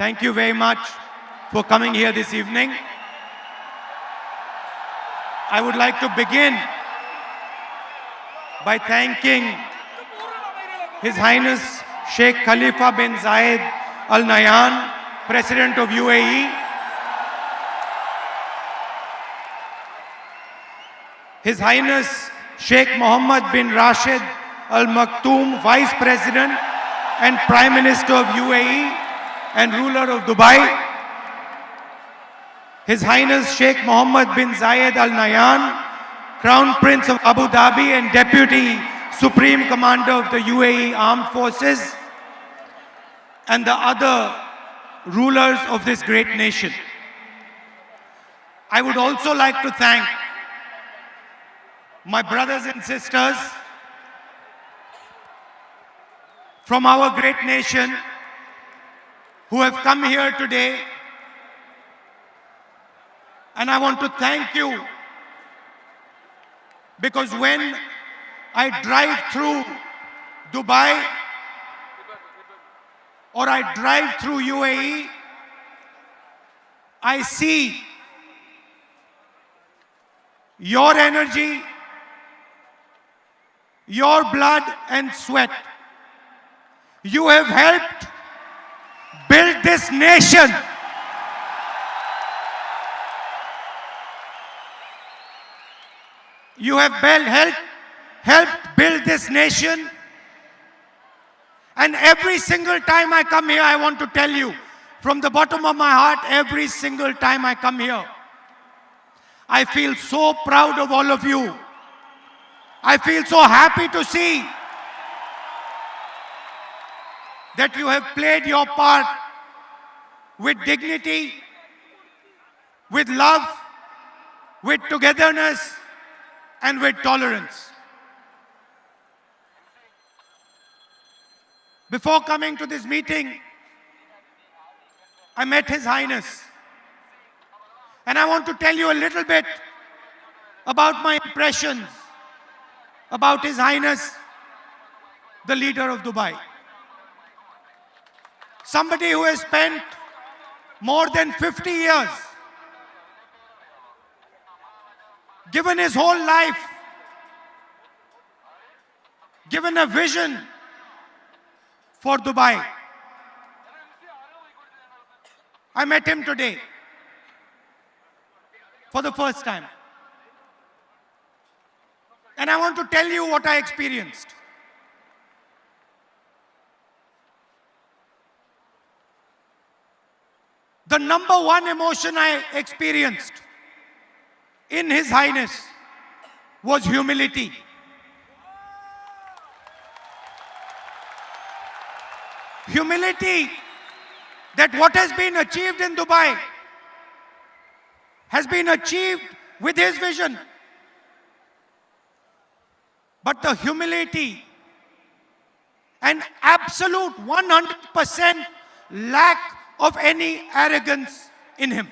Thank you very much for coming here this evening. I would like to begin by thanking His Highness Sheikh Khalifa bin Zayed Al Nahyan, President of UAE, His Highness Sheikh Mohammed bin Rashid Al Maktoum, Vice President and Prime Minister of UAE and ruler of Dubai, His Highness Sheikh Mohammed bin Zayed Al Nahyan, Crown Prince of Abu Dhabi and Deputy Supreme Commander of the UAE Armed Forces, and the other rulers of this great nation. I would also like to thank my brothers and sisters from our great nation who have come here today. And I want to thank you because when I drive through Dubai or I drive through UAE, I see your energy, your blood and sweat. You have helped build this nation. You have helped build this nation. And every single time I come here, I want to tell you, from the bottom of my heart, every single time I come here, I feel so proud of all of you. I feel so happy to see that you have played your part with dignity, with love, with togetherness, and with tolerance. Before coming to this meeting, I met His Highness. And I want to tell you a little bit about my impressions about His Highness, the leader of Dubai. Somebody who has spent more than 50 years, given his whole life, given a vision for Dubai. I met him today for the first time. And I want to tell you what I experienced. The number one emotion I experienced in His Highness was humility. Humility that what has been achieved in Dubai has been achieved with his vision. But the humility and absolute 100% lack of any arrogance in him.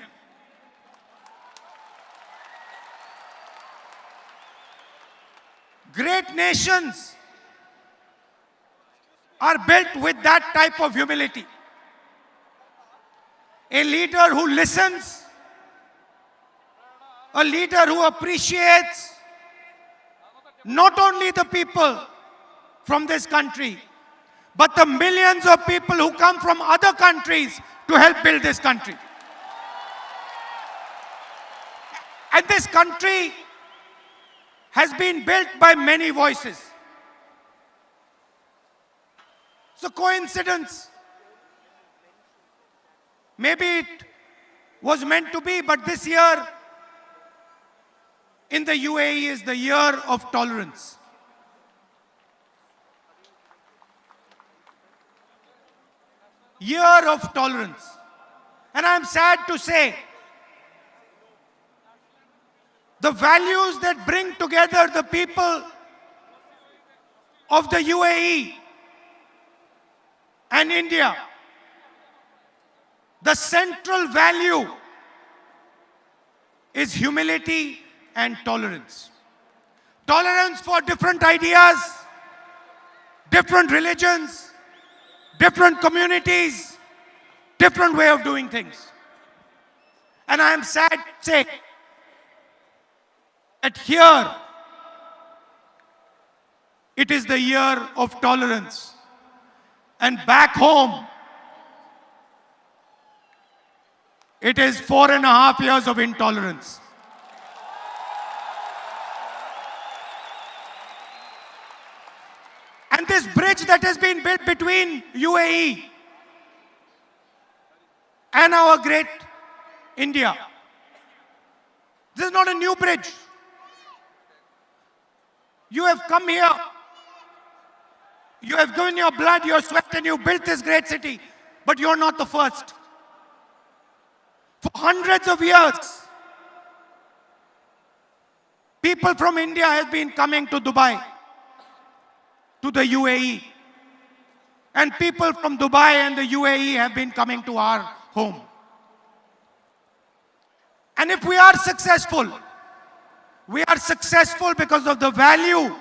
Great nations are built with that type of humility. A leader who listens, a leader who appreciates not only the people from this country, but the millions of people who come from other countries to help build this country. And this country has been built by many voices. It's a coincidence. Maybe it was meant to be, but this year in the UAE is the year of tolerance. Year of tolerance. And I'm sad to say, the values that bring together the people of the UAE and India, the central value is humility and tolerance. Tolerance for different ideas, different religions, different communities, different way of doing things. And I am sad to say that here it is the year of tolerance. And back home, it is 4.5 years of intolerance. And this bridge that has been built between UAE and our great India, this is not a new bridge. You have come here, you have given your blood, your sweat, and you built this great city, but you're not the first. For hundreds of years, people from India have been coming to Dubai, to the UAE. And people from Dubai and the UAE have been coming to our home. And if we are successful because of the value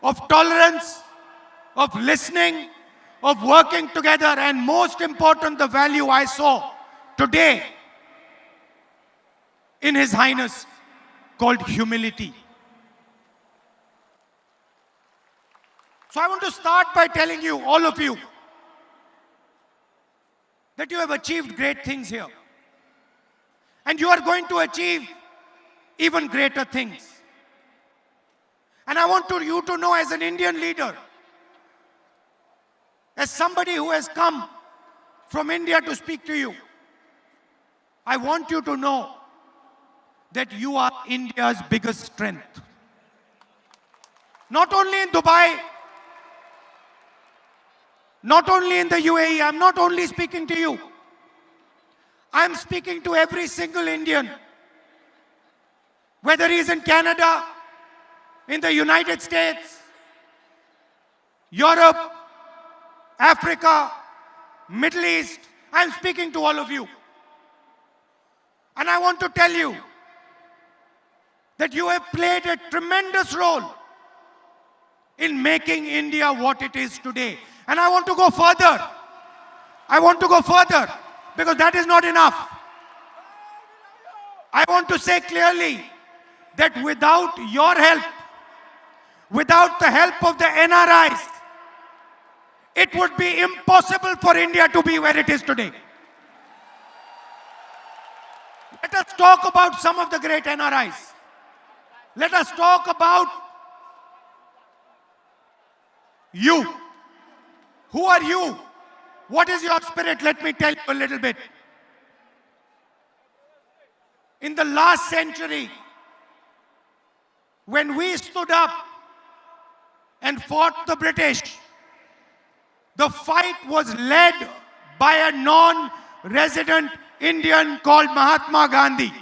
of tolerance, of listening, of working together, and most important, the value I saw today in His Highness called humility. So I want to start by telling you, all of you, that you have achieved great things here. And you are going to achieve even greater things. And I want you to know, as an Indian leader, as somebody who has come from India to speak to you, I want you to know that you are India's biggest strength. Not only in Dubai, not only in the UAE, I'm not only speaking to you. I'm speaking to every single Indian, whether he's in Canada, in the United States, Europe, Africa, Middle East. I'm speaking to all of you. And I want to tell you that you have played a tremendous role in making India what it is today. And I want to go further. I want to go further, because that is not enough. I want to say clearly that without your help, without the help of the NRIs, it would be impossible for India to be where it is today. Let us talk about some of the great NRIs. Let us talk about you. Who are you? What is your spirit? Let me tell you a little bit. In the last century, when we stood up and fought the British, the fight was led by a non-resident Indian called Mahatma Gandhi.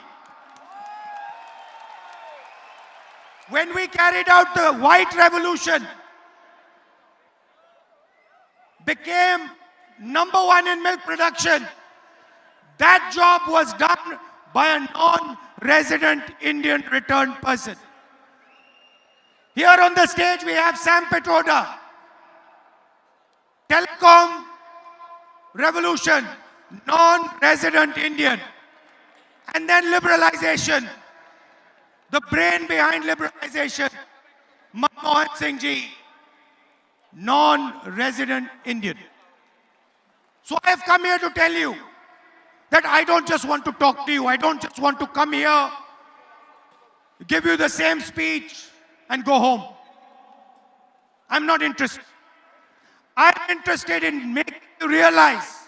When we carried out the White Revolution, became #1 in milk production, that job was done by a non-resident Indian returned person. Here on the stage we have Sam Petroda. Telecom revolution, non-resident Indian. And then liberalization. The brain behind liberalization, Manmohan Singh ji, non-resident Indian. So I have come here to tell you that I don't just want to talk to you. I don't just want to come here, give you the same speech and go home. I'm not interested. I'm interested in making you realize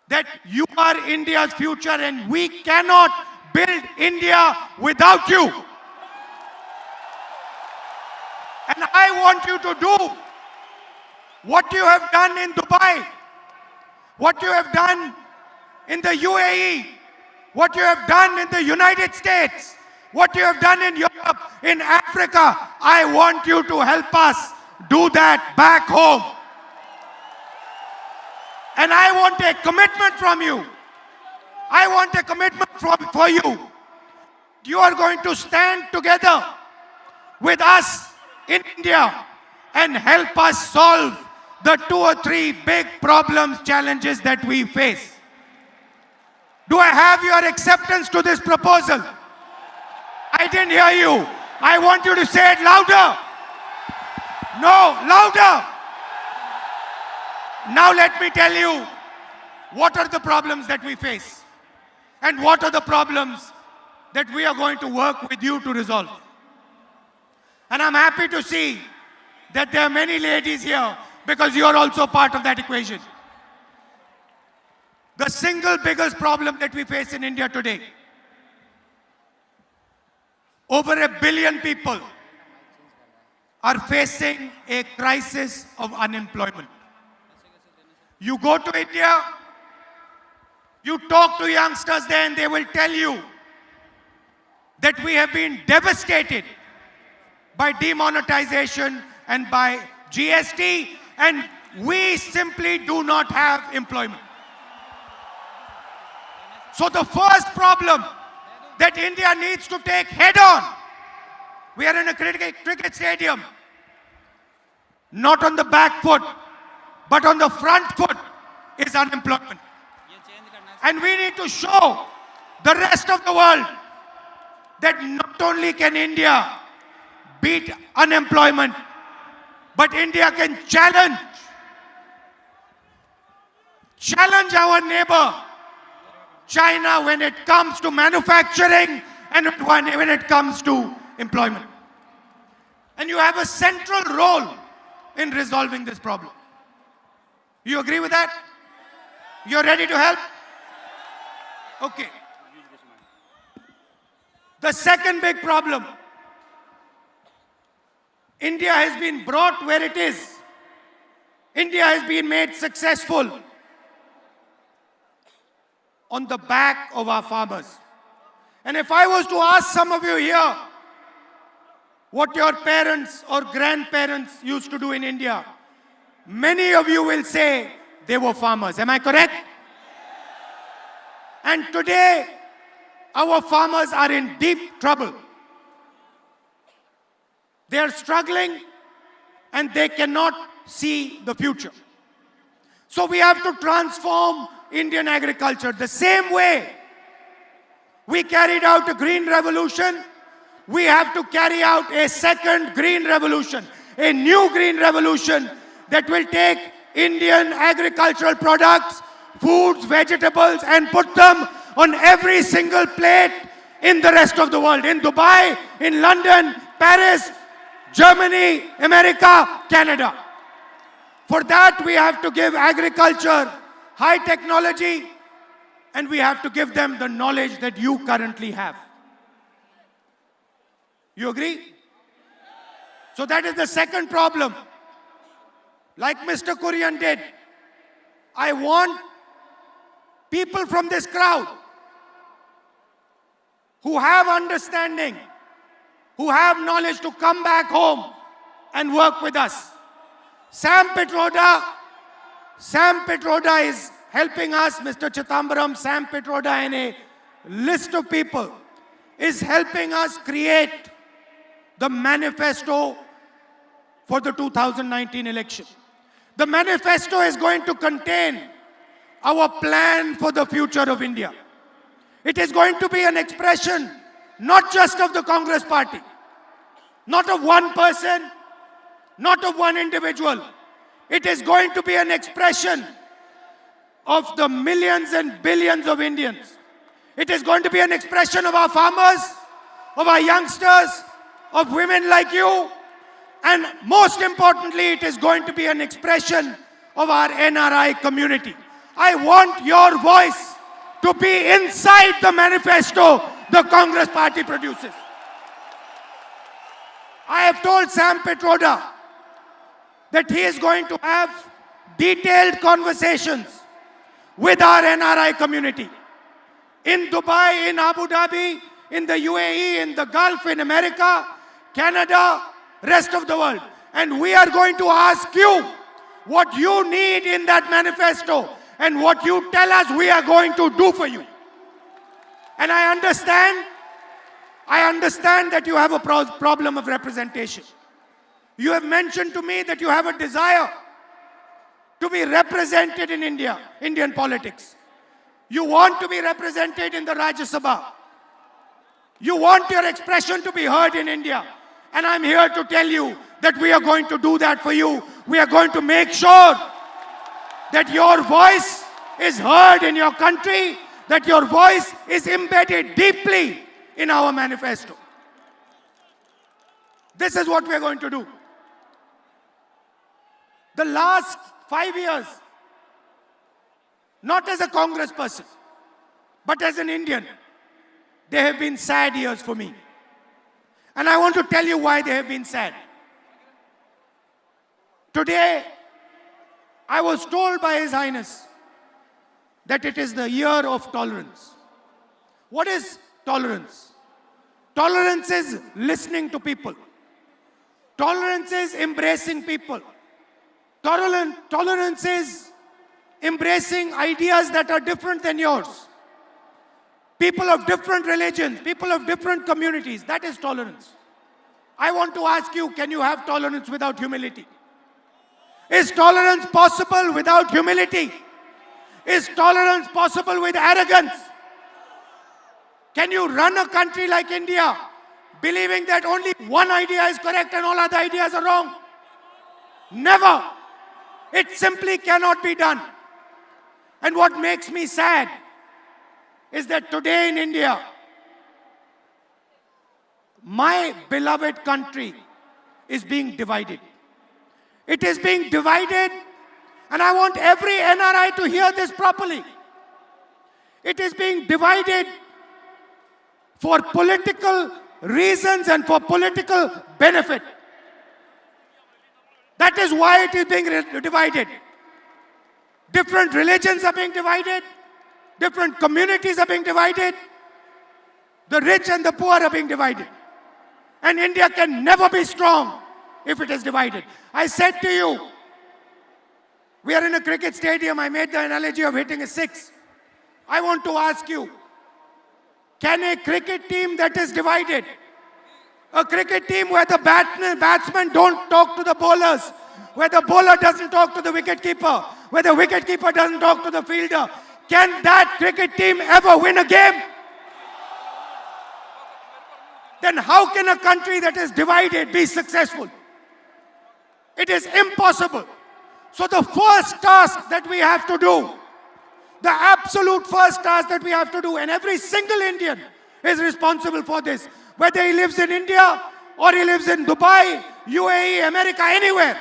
that you are India's future and we cannot build India without you. And I want you to do what you have done in Dubai, what you have done in the UAE, what you have done in the United States, what you have done in Europe, in Africa. I want you to help us do that back home. And I want a commitment from you. I want a commitment for you. You are going to stand together with us in India and help us solve the 2 or 3 big problems, challenges that we face. Do I have your acceptance to this proposal? I didn't hear you. I want you to say it louder. No, louder. Now let me tell you what are the problems that we face and what are the problems that we are going to work with you to resolve. And I'm happy to see that there are many ladies here because you are also part of that equation. The single biggest problem that we face in India today, over 1 billion people are facing a crisis of unemployment. You go to India, you talk to youngsters there and they will tell you that we have been devastated by demonetization and by GST, and we simply do not have employment. So the first problem that India needs to take head on, we are in a cricket stadium, not on the back foot, but on the front foot is unemployment. And we need to show the rest of the world that not only can India beat unemployment, but India can challenge our neighbor, China, when it comes to manufacturing and when it comes to employment. And you have a central role in resolving this problem. You agree with that? You're ready to help? Okay. The second big problem, India has been brought where it is. India has been made successful on the back of our farmers. And if I was to ask some of you here what your parents or grandparents used to do in India, many of you will say they were farmers. Am I correct? And today, our farmers are in deep trouble. They are struggling and they cannot see the future. So we have to transform Indian agriculture. The same way we carried out a green revolution, we have to carry out a second green revolution, a new green revolution that will take Indian agricultural products, foods, vegetables, and put them on every single plate in the rest of the world. In Dubai, in London, Paris, Germany, America, Canada. For that, we have to give agriculture high technology, and we have to give them the knowledge that you currently have. You agree? So that is the second problem. Like Mr. Kurian did, I want people from this crowd who have understanding, who have knowledge to come back home and work with us. Sam Pitroda is helping us, Mr. Chithambaram, Sam Pitroda and a list of people is helping us create the manifesto for the 2019 election. The manifesto is going to contain our plan for the future of India. It is going to be an expression not just of the Congress party, not of one person, not of one individual. It is going to be an expression of the millions and billions of Indians. It is going to be an expression of our farmers, of our youngsters, of women like you, and most importantly, it is going to be an expression of our NRI community. I want your voice to be inside the manifesto the Congress party produces. I have told Sam Pitroda that he is going to have detailed conversations with our NRI community in Dubai, in Abu Dhabi, in the UAE, in the Gulf, in America, Canada, rest of the world. And we are going to ask you what you need in that manifesto and what you tell us we are going to do for you. And I understand that you have a problem of representation. You have mentioned to me that you have a desire to be represented in India, Indian politics. You want to be represented in the Rajya Sabha. You want your expression to be heard in India. And I'm here to tell you that we are going to do that for you. We are going to make sure that your voice is heard in your country, that your voice is embedded deeply in our manifesto. This is what we are going to do. The last 5 years, not as a Congress person, but as an Indian, they have been sad years for me. And I want to tell you why they have been sad. Today, I was told by His Highness that it is the year of tolerance. What is tolerance? Tolerance is listening to people. Tolerance is embracing people. Tolerance is embracing ideas that are different than yours. People of different religions, people of different communities, that is tolerance. I want to ask you, can you have tolerance without humility? Is tolerance possible without humility? Is tolerance possible with arrogance? Can you run a country like India believing that only one idea is correct and all other ideas are wrong? Never. It simply cannot be done. And what makes me sad is that today in India, my beloved country is being divided. It is being divided, and I want every NRI to hear this properly. It is being divided for political reasons and for political benefit. That is why it is being divided. Different religions are being divided. Different communities are being divided. The rich and the poor are being divided. And India can never be strong if it is divided. I said to you, we are in a cricket stadium. I made the analogy of hitting a six. I want to ask you, can a cricket team that is divided, a cricket team where the batsmen don't talk to the bowlers, where the bowler doesn't talk to the wicketkeeper, where the wicketkeeper doesn't talk to the fielder, can that cricket team ever win a game? Then how can a country that is divided be successful? It is impossible. So the first task that we have to do, the absolute first task that we have to do, and every single Indian is responsible for this, whether he lives in India or he lives in Dubai, UAE, America, anywhere,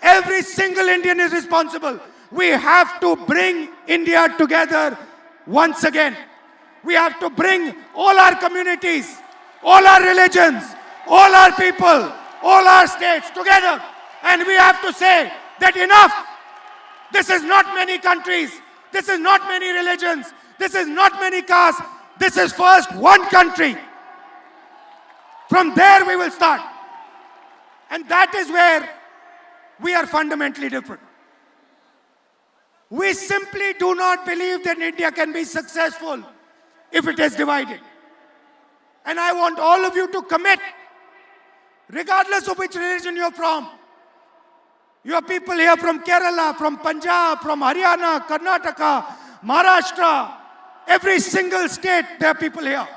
every single Indian is responsible. We have to bring India together once again. We have to bring all our communities, all our religions, all our people, all our states together. And we have to say that enough. This is not many countries. This is not many religions. This is not many castes. This is first one country. From there we will start. And that is where we are fundamentally different. We simply do not believe that India can be successful if it is divided. And I want all of you to commit, regardless of which religion you're from. You have people here from Kerala, from Punjab, from Haryana, Karnataka, Maharashtra. Every single state, there are people here.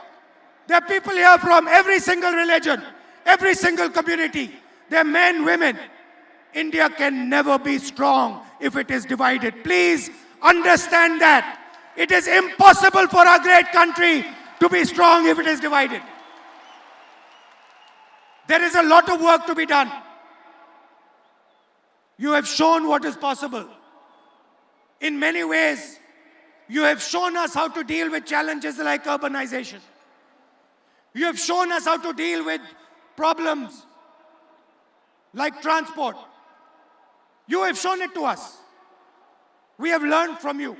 There are people here from every single religion, every single community. There are men, women. India can never be strong if it is divided. Please understand that. It is impossible for our great country to be strong if it is divided. There is a lot of work to be done. You have shown what is possible. In many ways, you have shown us how to deal with challenges like urbanization. You have shown us how to deal with problems like transport. You have shown it to us. We have learned from you.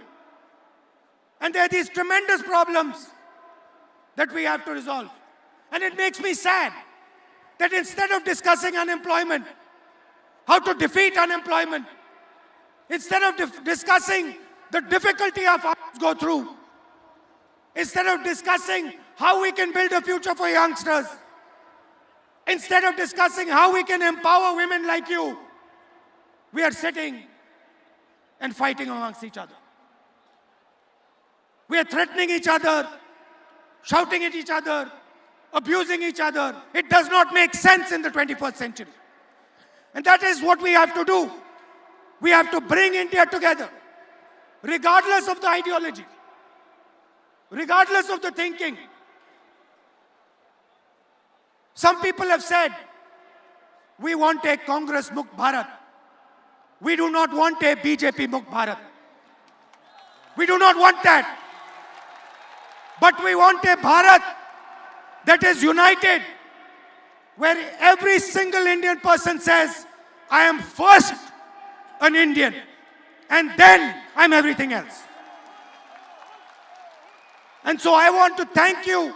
And there are these tremendous problems that we have to resolve. And it makes me sad that instead of discussing unemployment, how to defeat unemployment, instead of discussing the difficulty our farmers go through, instead of discussing how we can build a future for youngsters, instead of discussing how we can empower women like you, we are sitting and fighting amongst each other. We are threatening each other, shouting at each other, abusing each other. It does not make sense in the 21st century. And that is what we have to do. We have to bring India together, regardless of the ideology, regardless of the thinking. Some people have said, we want a Congress Mukt Bharat. We do not want a BJP Mukt Bharat. We do not want that. But we want a Bharat that is united, where every single Indian person says, I am first an Indian, and then I'm everything else. And so I want to thank you.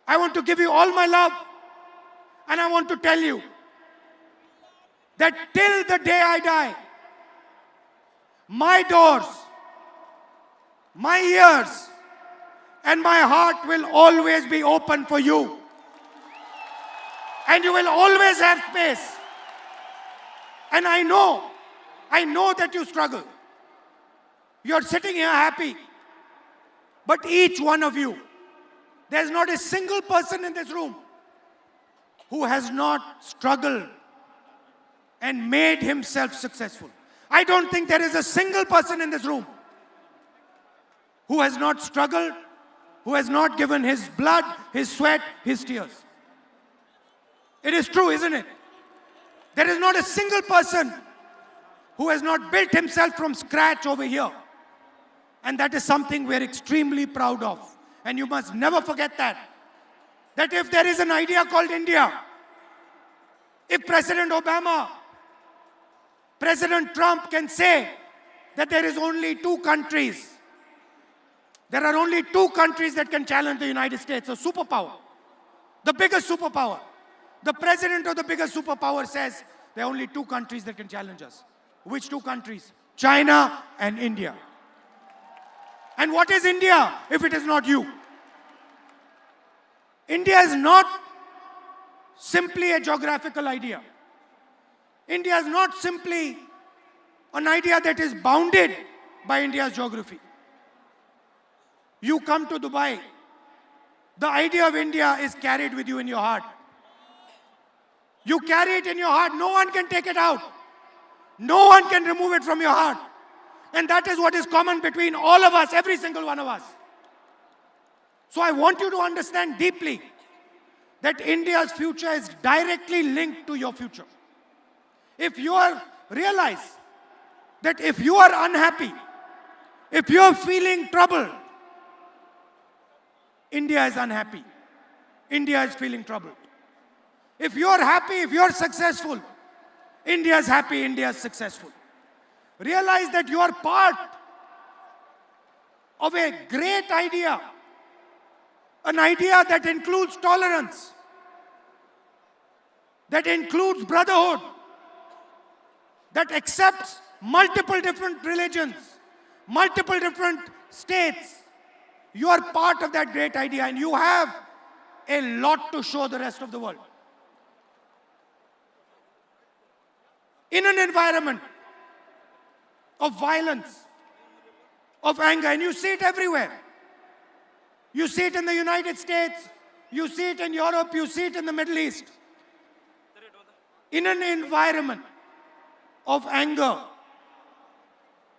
I want to give you all my love, and I want to tell you that till the day I die, my doors, my ears, and my heart will always be open for you. And you will always have space. And I know that you struggle. You're sitting here happy. But each one of you, there's not a single person in this room who has not struggled and made himself successful. I don't think there is a single person in this room who has not struggled, who has not given his blood, his sweat, his tears. It is true, isn't it? There is not a single person who has not built himself from scratch over here. And that is something we're extremely proud of. And you must never forget that. That if there is an idea called India, if President Obama, President Trump can say that there is only two countries, there are only two countries that can challenge the United States, a superpower, the biggest superpower. The president of the biggest superpower says there are only two countries that can challenge us. Which two countries? China and India. And what is India if it is not you? India is not simply a geographical idea. India is not simply an idea that is bounded by India's geography. You come to Dubai, the idea of India is carried with you in your heart. You carry it in your heart. No one can take it out. No one can remove it from your heart. And that is what is common between all of us, every single one of us. So I want you to understand deeply that India's future is directly linked to your future. If you realize that if you are unhappy, if you are feeling troubled, India is unhappy. India is feeling troubled. If you are happy, if you are successful, India is happy, India is successful. Realize that you are part of a great idea, an idea that includes tolerance, that includes brotherhood, that accepts multiple different religions, multiple different states. You are part of that great idea, and you have a lot to show the rest of the world. In an environment of violence, of anger, and you see it everywhere. You see it in the United States, you see it in Europe, you see it in the Middle East. In an environment of anger,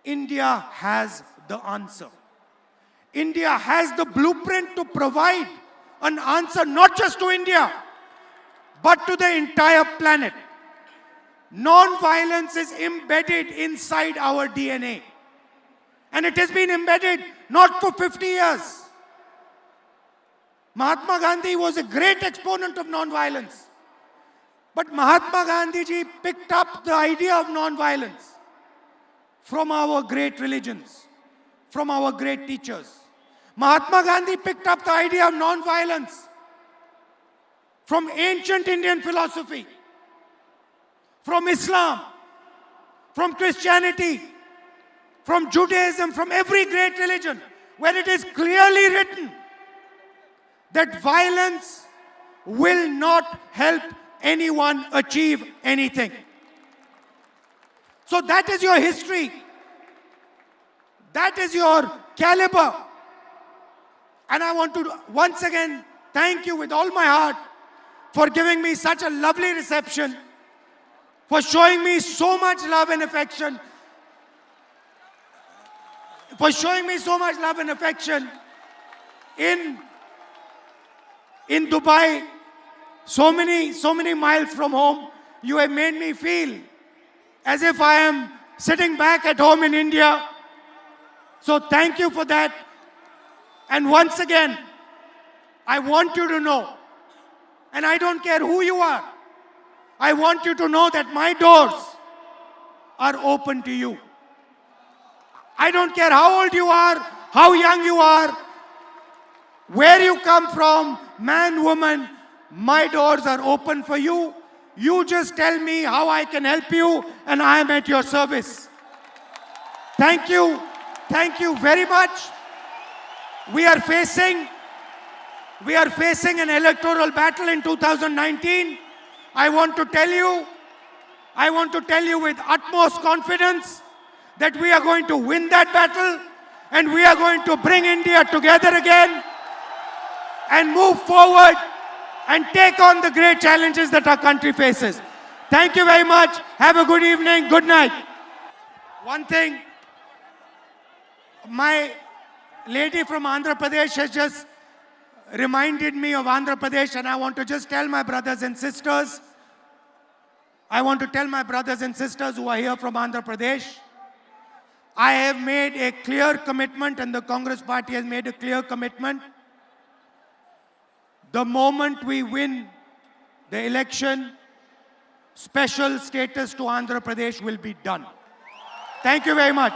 India has the answer. India has the blueprint to provide an answer not just to India, but to the entire planet. Non-violence is embedded inside our DNA. And it has been embedded not for 50 years. Mahatma Gandhi was a great exponent of non-violence. But Mahatma Gandhi ji picked up the idea of non-violence from our great religions, from our great teachers. Mahatma Gandhi picked up the idea of non-violence from ancient Indian philosophy, from Islam, from Christianity, from Judaism, from every great religion, where it is clearly written that violence will not help anyone achieve anything. So that is your history. That is your caliber. And I want to once again thank you with all my heart for giving me such a lovely reception, for showing me so much love and affection, in Dubai, so many miles from home. You have made me feel as if I am sitting back at home in India. So thank you for that. And once again, I want you to know, and I don't care who you are, I want you to know that my doors are open to you. I don't care how old you are, how young you are, where you come from, man, woman, my doors are open for you. You just tell me how I can help you, and I am at your service. Thank you. Thank you very much. We are facing an electoral battle in 2019. I want to tell you with utmost confidence that we are going to win that battle, and we are going to bring India together again and move forward and take on the great challenges that our country faces. Thank you very much. Have a good evening. Good night. One thing, my lady from Andhra Pradesh has just reminded me of Andhra Pradesh, and I want to just tell my brothers and sisters, who are here from Andhra Pradesh, I have made a clear commitment, and the Congress party has made a clear commitment. The moment we win the election, special status to Andhra Pradesh will be done. Thank you very much.